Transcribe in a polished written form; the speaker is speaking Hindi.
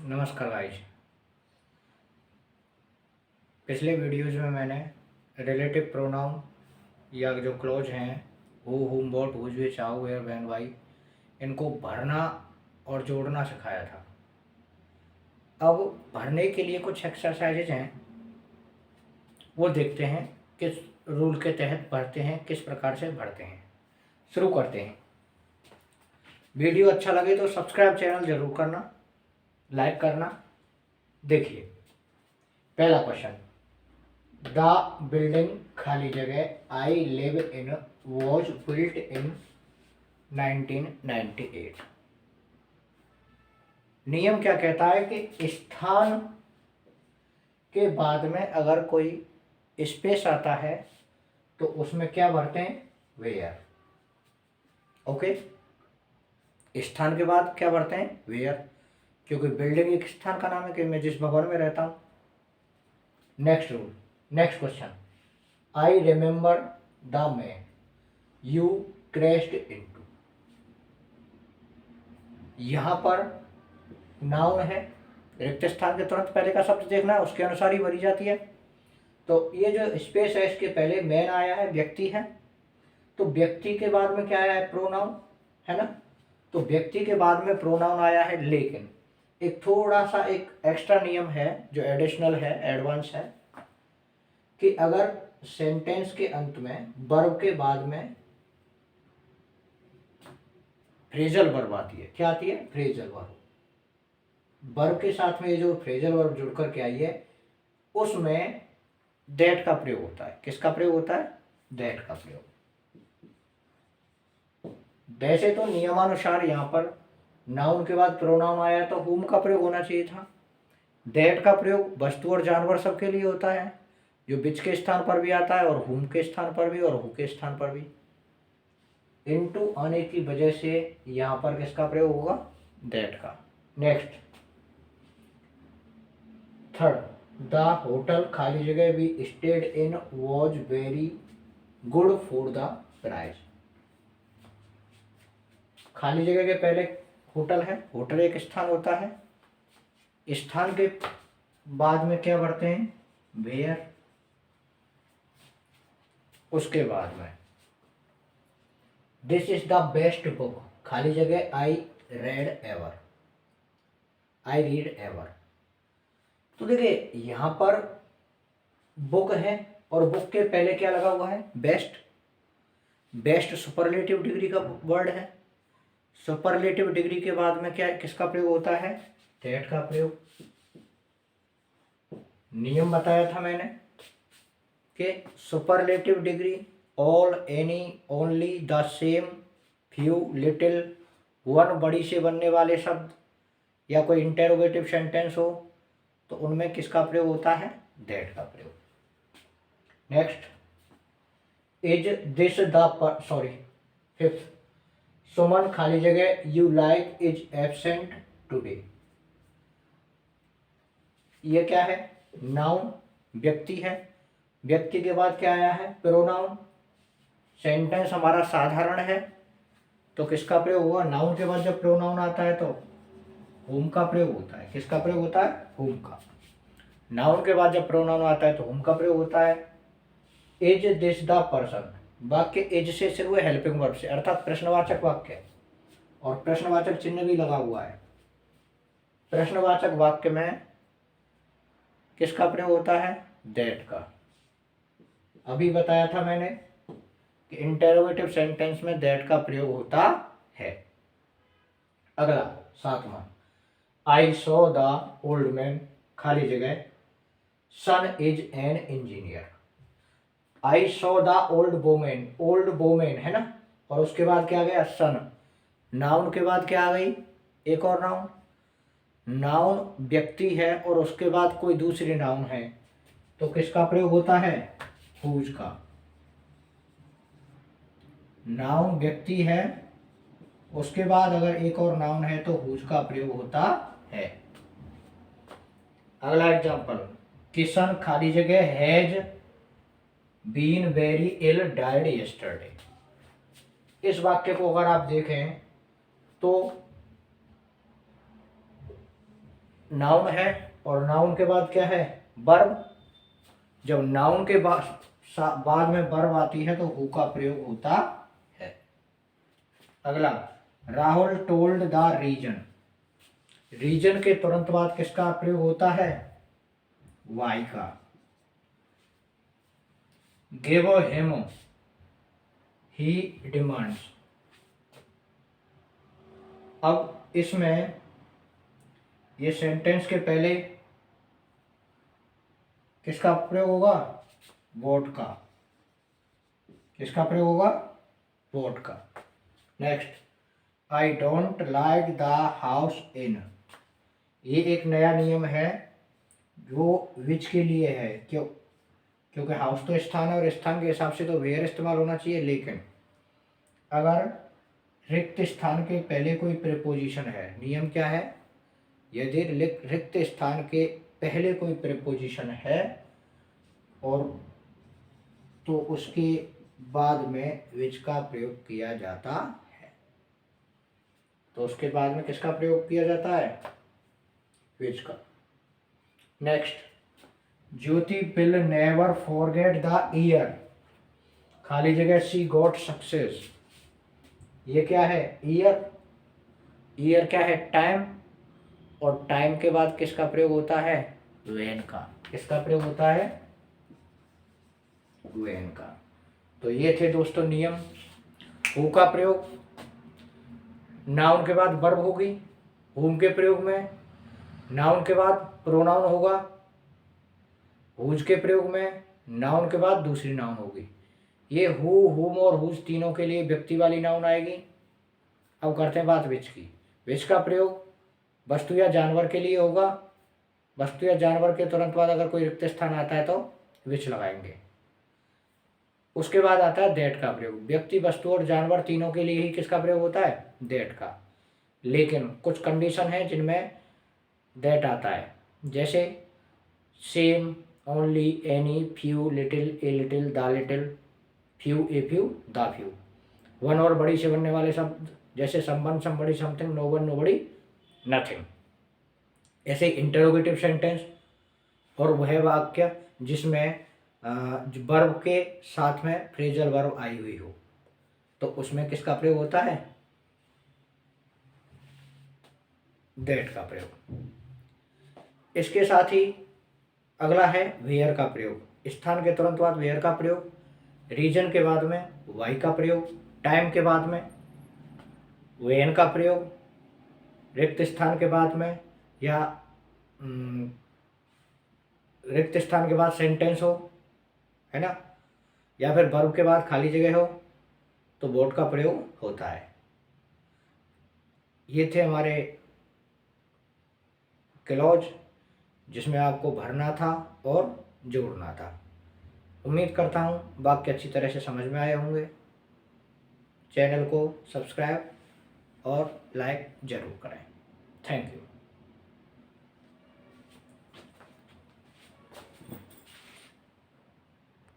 नमस्कार गाइस। पिछले वीडियोज़ में मैंने रिलेटिव प्रोनाउन या जो क्लॉज हैं who, whom, what, whose, which, how, where, when, why, इनको भरना और जोड़ना सिखाया था। अब भरने के लिए कुछ एक्सरसाइजेज हैं, वो देखते हैं किस रूल के तहत भरते हैं, किस प्रकार से भरते हैं। शुरू करते हैं। वीडियो अच्छा लगे तो सब्सक्राइब चैनल ज़रूर करना, लाइक करना। देखिए, पहला क्वेश्चन, द बिल्डिंग खाली जगह I live in was built in 1998। नियम क्या कहता है कि स्थान के बाद में अगर कोई स्पेस आता है तो उसमें क्या भरते हैं? वेयर। ओके, स्थान के बाद क्या भरते हैं? वेयर, क्योंकि बिल्डिंग एक स्थान का नाम है कि मैं जिस भवन में रहता हूं। Next rule, next question, I remember the man you crashed into. यहां पर नाउन है, रिक्त स्थान के तुरंत पहले का शब्द देखना है, उसके अनुसार ही भरी जाती है। तो ये जो स्पेस है इसके पहले मैन आया है, व्यक्ति है, तो व्यक्ति के बाद में क्या आया है? प्रोनाउन, है ना। तो व्यक्ति के बाद में प्रोनाउन आया है। लेकिन एक थोड़ा सा एक एक्स्ट्रा नियम है जो एडिशनल है, एडवांस है, कि अगर सेंटेंस के अंत में वर्ब के बाद में फ्रेजल वर्ब आती है, क्या आती है? Phrasal verb. वर्ब के साथ में ये जो फ्रेजल वर्ब जुड़ करके आई है उसमें दैट का प्रयोग होता है। किसका प्रयोग होता है? दैट का प्रयोग। वैसे तो नियमानुसार यहाँ पर नाउन के बाद प्रोनाउन आया तो हुम का प्रयोग होना चाहिए था। दैट का प्रयोग वस्तु और जानवर सबके लिए होता है, जो विच के स्थान पर भी आता है और हुम के स्थान पर भी और हु के स्थान पर भी। इनटू आने की वजह से यहाँ पर किसका प्रयोग होगा? दैट का। नेक्स्ट, थर्ड, द होटल खाली जगह भी stayed in was very good for the price. खाली जगह के पहले होटल है, होटल एक स्थान होता है, स्थान के बाद में क्या भरते हैं? वेयर। उसके बाद में this is the best book, खाली जगह I read ever, I read ever. तो देखिए यहां पर बुक है और बुक के पहले क्या लगा हुआ है? बेस्ट। बेस्ट सुपरलेटिव डिग्री का वर्ड है। सुपरलेटिव डिग्री के बाद में क्या, किसका प्रयोग होता है? दैट का प्रयोग। नियम बताया था मैंने कि superlative degree all, any, only, the same, few, little, one, बड़ी से बनने वाले शब्द या कोई इंटेरोगेटिव सेंटेंस हो तो उनमें किसका प्रयोग होता है? दैट का प्रयोग। Next, is this the sorry, fifth, Suman खाली जगह you like is absent today. ये क्या है? नाउन, व्यक्ति है, व्यक्ति के बाद क्या आया है? प्रोनाउन। सेंटेंस हमारा साधारण है तो किसका प्रयोग हुआ? नाउन के बाद जब प्रोनाउन आता है तो हुम का प्रयोग होता है। किसका प्रयोग होता है? हुम का। नाउन के बाद जब प्रोनाउन आता है तो हुम का प्रयोग होता है। इज दिस द पर्सन, वाक्य इज से शुरू है, हेल्पिंग वर्ब से, अर्थात प्रश्नवाचक वाक्य, और प्रश्नवाचक चिन्ह भी लगा हुआ है। प्रश्नवाचक वाक्य में किसका प्रयोग होता है? दैट का। अभी बताया था मैंने कि इंटेरोगेटिव सेंटेंस में दैट का प्रयोग होता है। अगला, सातवां, I saw the old man, खाली जगह son is an engineer. I saw the old women, old women है ना, और उसके बाद क्या आ गया? सन। नाउन के बाद क्या आ गई? एक और नाउन। नाउन व्यक्ति है और उसके बाद कोई दूसरी नाउन है तो किसका प्रयोग होता है? हुज का। नाउन व्यक्ति है, उसके बाद अगर एक और नाउन है तो हुज का प्रयोग होता है। अगला एग्जांपल, किशन खाली जगह has been very ill died yesterday. इस वाक्य को अगर आप देखें तो नाउन है और नाउन के बाद क्या है, वर्ब। जब नाउन के बाद में वर्ब आती है तो हु का प्रयोग होता है। अगला, Rahul told the reason. Reason के तुरंत बाद किसका प्रयोग होता है, वाई का। Give him he demands. अब इसमें ये सेंटेंस के पहले किसका प्रयोग होगा, वोट का। किसका प्रयोग होगा, वोट का। Next, I don't like the house in. ये एक नया नियम है जो विच के लिए है, क्यों, क्योंकि हाउस तो स्थान है और स्थान के हिसाब से तो वेयर इस्तेमाल होना चाहिए। लेकिन अगर रिक्त स्थान के पहले कोई प्रीपोजिशन है, नियम क्या है, यदि रिक्त स्थान के पहले कोई प्रीपोजिशन है और तो उसके बाद में विच का प्रयोग किया जाता है। तो उसके बाद में किसका प्रयोग किया जाता है, विच का। Next, Jyoti will never forget the year, खाली जगह शी गॉट सक्सेस। ये क्या है, ईयर। ईयर क्या है, टाइम। और टाइम के बाद किसका प्रयोग होता है, व्हेन का। किसका प्रयोग होता है, व्हेन का। तो ये थे दोस्तों नियम। हु का प्रयोग, नाउन के बाद वर्ब होगी। हुम के प्रयोग में नाउन के बाद प्रोनाउन होगा। हुज के प्रयोग में नाउन के बाद दूसरी नाउन होगी। ये हु, हुम और हुज तीनों के लिए व्यक्ति वाली नाउन आएगी। अब करते हैं बात विच की। विच का प्रयोग वस्तु या जानवर के लिए होगा। वस्तु या जानवर के तुरंत बाद अगर कोई रिक्त स्थान आता है तो विच लगाएंगे। उसके बाद आता है दैट का प्रयोग। व्यक्ति, वस्तु और जानवर तीनों के लिए ही किसका प्रयोग होता है, दैट का। लेकिन कुछ कंडीशन है जिनमें दैट आता है, जैसे same, only, any, few, little, a little, the little, few, a few, the few. One और बड़ी से बनने वाले शब्द जैसे someone, somebody, something, no one, nobody, nothing. ऐसे इंटरोगेटिव सेंटेंस और वह वाक्य जिसमें वर्ब के साथ में फ्रेजल वर्ब आई हुई हो, तो उसमें किसका प्रयोग होता है, दैट का प्रयोग। इसके साथ ही अगला है वेयर का प्रयोग। स्थान के तुरंत बाद वेयर का प्रयोग, रीजन के बाद में वाई का प्रयोग, टाइम के बाद में वेन का प्रयोग, रिक्त स्थान के बाद में या रिक्त स्थान के बाद सेंटेंस हो, है ना, या फिर वर्ब के बाद खाली जगह हो तो वोट का प्रयोग होता है। ये थे हमारे क्लॉज जिसमें आपको भरना था और जोड़ना था। उम्मीद करता हूँ वाक्य अच्छी तरह से समझ में आए होंगे। चैनल को सब्सक्राइब और लाइक ज़रूर करें। Thank you.